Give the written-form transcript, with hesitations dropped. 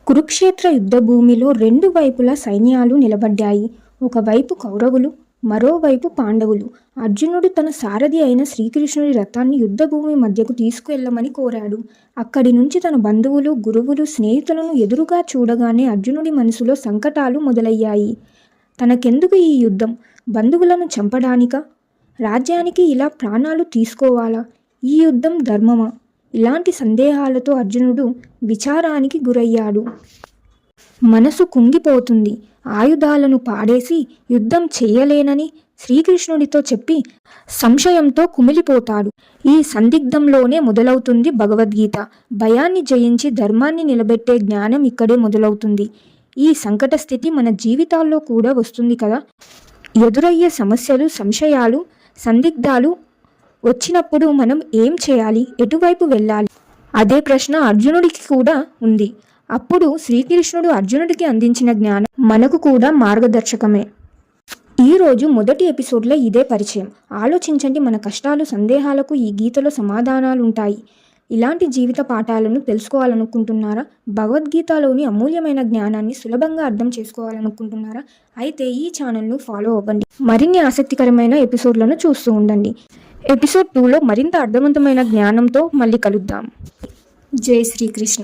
కురుక్షేత్ర యుద్ధభూమిలో రెండు వైపులా సైన్యాలు నిలబడ్డాయి. ఒకవైపు కౌరవులు, మరోవైపు పాండవులు. అర్జునుడు తన సారథి అయిన శ్రీకృష్ణుడి రథాన్ని యుద్ధభూమి మధ్యకు తీసుకువెళ్ళమని కోరాడు. అక్కడి నుంచి తన బంధువులు, గురువులు, స్నేహితులను ఎదురుగా చూడగానే అర్జునుడి మనసులో సంకటాలు మొదలయ్యాయి. తనకెందుకు ఈ యుద్ధం? బంధువులను చంపడానికా? రాజ్యానికి ఇలా ప్రాణాలు తీసుకోవాలా? ఈ యుద్ధం ధర్మమా? ఇలాంటి సందేహాలతో అర్జునుడు విచారానికి గురయ్యాడు. మనసు కుంగిపోతుంది. ఆయుధాలను పాడేసి యుద్ధం చెయ్యలేనని శ్రీకృష్ణుడితో చెప్పి సంశయంతో కుమిలిపోతాడు. ఈ సందిగ్ధంలోనే మొదలవుతుంది భగవద్గీత. భయాన్ని జయించి ధర్మాన్ని నిలబెట్టే జ్ఞానం ఇక్కడే మొదలవుతుంది. ఈ సంకట స్థితి మన జీవితాల్లో కూడా వస్తుంది కదా. ఎదురయ్యే సమస్యలు, సంశయాలు, సందిగ్ధాలు వచ్చినప్పుడు మనం ఏం చేయాలి? ఎటువైపు వెళ్ళాలి? అదే ప్రశ్న అర్జునుడికి కూడా ఉంది. అప్పుడు శ్రీకృష్ణుడు అర్జునుడికి అందించిన జ్ఞానం మనకు కూడా మార్గదర్శకమే. ఈరోజు మొదటి ఎపిసోడ్లో ఇదే పరిచయం. ఆలోచించండి, మన కష్టాలు, సందేహాలకు ఈ గీతలో సమాధానాలుంటాయి. ఇలాంటి జీవిత పాఠాలను తెలుసుకోవాలనుకుంటున్నారా? భగవద్గీతలోని అమూల్యమైన జ్ఞానాన్ని సులభంగా అర్థం చేసుకోవాలనుకుంటున్నారా? అయితే ఈ ఛానల్ను ఫాలో అవ్వండి. మరిన్ని ఆసక్తికరమైన ఎపిసోడ్లను చూస్తూ ఉండండి. ఎపిసోడ్ 2లో మరింత అర్థవంతమైన జ్ఞానంతో మళ్ళీ కలుద్దాం. జై శ్రీకృష్ణ.